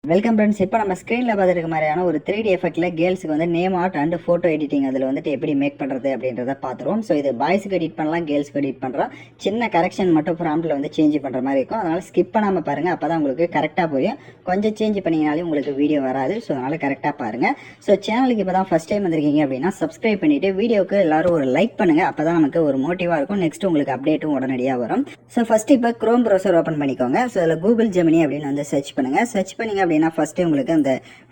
Welcome friends. இப்போ நம்ம ஸ்க்ரீனில் பார்த்துருக்க மாதிரியான ஒரு 3D எஃபெக்ட்டில் கேர்ள்ஸுக்கு வந்து name art and photo editing அதில் வந்துட்டு எப்படி மேக் பண்ணுறது அப்படின்றத பார்த்துருவோம். ஸோ இது பாய்ஸுக்கு எடிட் பண்ணலாம், கேர்ள்ஸுக்கு எடிட் பண்ணுறோம். சின்ன கரெக்ஷன் மட்டும் ப்ராம்ப்டில் வந்து சேஞ்ச் பண்ணுற மாதிரி இருக்கும். அதனால் ஸ்கிப் பண்ணாமல் பாருங்கள், அப்போ தான் உங்களுக்கு கரெக்டாக புரியும். கொஞ்சம் சேஞ்ச் பண்ணிங்கனாலே உங்களுக்கு வீடியோ வராது. ஸோ அதனால் கரெக்டாக பாருங்கள். ஸோ சேனலுக்கு இப்போ தான் ஃபஸ்ட் டைம் வந்திருக்கீங்க அப்படின்னா சப்ஸ்கிரைப் பண்ணிவிட்டு வீடியோக்கு எல்லோரும் ஒரு லைக் பண்ணுங்கள். அப்போ தான் நமக்கு ஒரு மோட்டிவாக இருக்கும். நெக்ஸ்ட் உங்களுக்கு அப்டேட்டும் உடனடியாக வரும். ஸோ ஃபஸ்ட்டு இப்போ க்ரோம் ப்ரௌசர் ஓப்பன் பண்ணிக்கோங்க. ஸோ அதில் கூகுள் ஜெமினி அப்படின்னு வந்து சர்ச் பண்ணுங்கள். சர்ச் பண்ணிங்க அப்படின்னா ஃபஸ்ட்டு உங்களுக்கு அந்த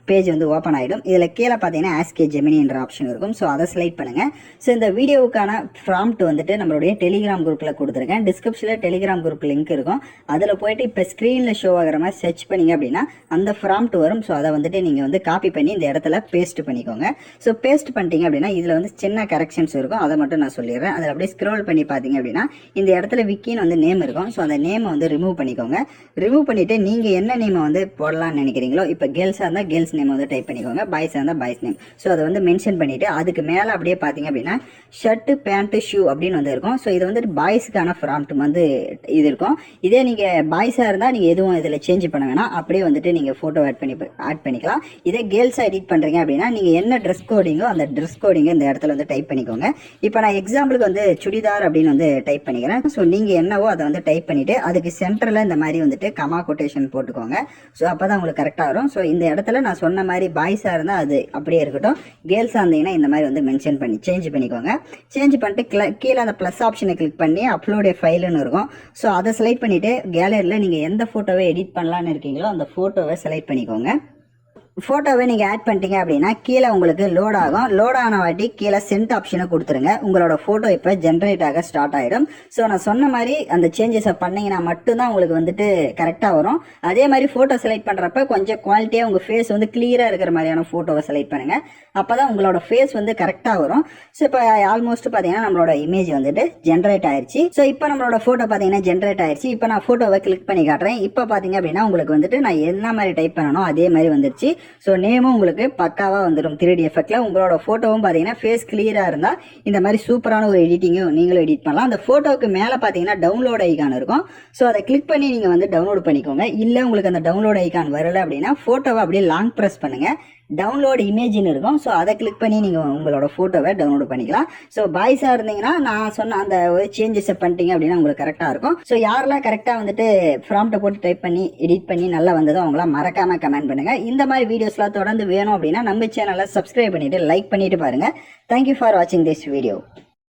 பேஜ் வந்து ஓப்பன் ஆகிடும். இதில் கீழே பார்த்தீங்கன்னா ஆஸ்க் ஜெமினி என்ற ஆப்ஷன் இருக்கும். ஸோ அதை செலக்ட் பண்ணுங்கள். ஸோ இந்த வீடியோவுக்கான ப்ராம்ப்ட் வந்துட்டு நம்மளுடைய டெலிகிராம் குரூப்பில் கொடுத்துருக்கேன். டிஸ்கிரிப்ஷனில் டெலிகிராம் குரூப் லிங்க் இருக்கும். அதில் போய்ட்டு இப்போ ஸ்க்ரீனில் ஷோ ஆகிற மாதிரி சர்ச் பண்ணிங்க அப்படின்னா அந்த ப்ராம்ப்ட் வரும். ஸோ அதை வந்துட்டு நீங்கள் வந்து காப்பி பண்ணி இந்த இடத்துல பேஸ்ட் பண்ணிக்கோங்க. ஸோ பேஸ்ட் பண்ணிட்டீங்க அப்படின்னா இதில் வந்து சின்ன கரெக்ஷன்ஸ் இருக்கும். அதை மட்டும் நான் சொல்லிடுறேன். அதில் அப்படியே ஸ்க்ரோல் பண்ணி பார்த்தீங்க அப்படின்னா இந்த இடத்துல விக்கின்னு வந்து நேம் இருக்கும். ஸோ அந்த நேமை வந்து ரிமூவ் பண்ணிக்கோங்க. ரிமூவ் பண்ணிவிட்டு நீங்கள் என்ன நேமை வந்து போடலாம்னு நினைக்கிறீங்களோ, இப்போ கேர்ள்ஸாக இருந்தால் கேர்ள்ஸ் நேம் வந்து டைப் பண்ணிக்கோங்க, பாய்ஸாக இருந்தால் பாய்ஸ் நேம். ஸோ அதை வந்து மென்ஷன் பண்ணிவிட்டு அதுக்கு மேலே அப்படியே பார்த்தீங்க அப்படின்னா ஷர்ட்டு பேண்ட்டு ஷூ அப்படின்னு வந்து இருக்கும். ஸோ இது வந்துட்டு பாய்ஸுக்கான ப்ராம்ப்ட் வந்து இது இருக்கும். இதே நீங்கள் பாய்ஸாக இருந்தால் நீங்கள் எதுவும் இதில் சேஞ்ச் பண்ண வேணாம், அப்படியே வந்துட்டு நீங்கள் ஃபோட்டோ ஆட் பண்ணிக்கலாம். இதே கேர்ள்ஸாக எடிட் பண்ணுறீங்க அப்படின்னா நீங்கள் என்ன ட்ரெஸ் கோடிங்கோ அந்த ட்ரெஸ் கோடிங்கை இந்த இடத்துல வந்து டைப் பண்ணிக்கோங்க. இப்போ நான் எக்ஸாம்பிளுக்கு வந்து சுடிதார் அப்படின்னு வந்து டைப் பண்ணிக்கிறேன். ஸோ நீங்கள் என்னவோ அதை வந்து டைப் பண்ணிவிட்டு அதுக்கு சென்டரில் இந்த மாதிரி வந்துட்டு கமா கொட்டேஷன் போட்டுக்கோங்க. ஸோ அப்போ தான் உங்களுக்கு கரெக்டாக வரும். ஸோ இந்த இடத்துல நான் சொன்ன மாதிரி பாய்ஸாக இருந்தால் அது அப்படியே இருக்கட்டும், கேர்ள்ஸாக இருந்தீங்கன்னா இந்த மாதிரி வந்து மென்ஷன் பண்ணி சேஞ்ச் பண்ணிக்கோங்க. சேஞ்ச் பண்ணிட்டு கீழே அந்த ப்ளஸ் ஆப்ஷனை கிளிக் பண்ணி அப்லோட் ஃபைலுன்னு இருக்கும். ஸோ அதை செலக்ட் பண்ணிவிட்டு கேலரியில் நீங்கள் எந்த ஃபோட்டோவை எடிட் பண்ணலான்னு இருக்கீங்களோ அந்த ஃபோட்டோவை செலக்ட் பண்ணிக்கோங்க. ஃபோட்டோவை நீங்கள் ஆட் பண்ணிட்டீங்க அப்படின்னா கீழே உங்களுக்கு லோட் ஆகும். லோட் ஆன வாட்டி கீழே சென்ட் ஆப்ஷனை கொடுத்துருங்க. உங்களோட ஃபோட்டோ இப்போ ஜென்ரேட் ஆக ஸ்டார்ட் ஆகிடும். ஸோ நான் சொன்ன மாதிரி அந்த சேஞ்சஸை பண்ணிங்கன்னா மட்டும்தான் உங்களுக்கு வந்துட்டு கரெக்டாக வரும். அதே மாதிரி ஃபோட்டோ செலக்ட் பண்ணுறப்ப கொஞ்சம் குவாலிட்டியாக உங்கள் ஃபேஸ் வந்து கிளியராக இருக்கிற மாதிரியான ஃபோட்டோவை செலக்ட் பண்ணுங்கள். அப்போ தான் உங்களோட ஃபேஸ் வந்து கரெக்டாக வரும். ஸோ இப்போ ஆல்மோஸ்ட் பார்த்தீங்கன்னா நம்மளோட இமேஜ் வந்துட்டு ஜென்ரேட் ஆயிடுச்சு. ஸோ இப்போ நம்மளோட ஃபோட்டோ பார்த்தீங்கன்னா ஜென்ரேட் ஆயிடுச்சு. இப்போ நான் ஃபோட்டோவை கிளிக் பண்ணி காட்டுறேன். இப்போ பார்த்தீங்க அப்படின்னா உங்களுக்கு வந்துட்டு நான் என்ன மாதிரி டைப் பண்ணணும் அதே மாதிரி வந்துருச்சு. ஸோ நேமும் உங்களுக்கு பக்காவாக வந்துடும் 3D எஃபெக்டில். உங்களோட ஃபோட்டோவும் பார்த்தீங்கன்னா ஃபேஸ் கிளியராக இருந்தால் இந்த மாதிரி சூப்பரான ஒரு எடிட்டிங்கும் நீங்களும் எடிட் பண்ணலாம். அந்த ஃபோட்டோவுக்கு மேலே பார்த்தீங்கன்னா டவுன்லோட் ஐக்கான் இருக்கும். ஸோ அதை கிளிக் பண்ணி நீங்கள் வந்து டவுன்லோட் பண்ணிக்கோங்க. இல்லை உங்களுக்கு அந்த டவுன்லோட் ஐக்கான் வரலை அப்படின்னா ஃபோட்டோவை அப்படியே லாங் ப்ரெஸ் பண்ணுங்கள். டவுன்லோட் இமேஜின்னு இருக்கும். ஸோ அதை கிளிக் பண்ணி நீங்கள் உங்களோட ஃபோட்டோவை டவுன்லோட் பண்ணிக்கலாம். ஸோ பாய்ஸாக இருந்தீங்கன்னா நான் சொன்ன அந்த ஒரு சேஞ்சஸை பண்ணிட்டீங்க அப்படின்னா உங்களுக்கு கரெக்டாக இருக்கும். ஸோ யாரெல்லாம் கரெக்டாக வந்துட்டு ப்ராம்ப்டை போட்டு டைப் பண்ணி எடிட் பண்ணி நல்லா வந்ததோ அவங்களாம் மறக்காமல் கமெண்ட் பண்ணுங்கள். இந்த மாதிரி வீடியோஸ்லாம் தொடர்ந்து வேணும் அப்படின்னா நம்ம சேனலை சப்ஸ்கிரைப் பண்ணிவிட்டு லைக் பண்ணிவிட்டு பாருங்கள். தேங்க்யூ ஃபார் வாட்சிங் திஸ் வீடியோ.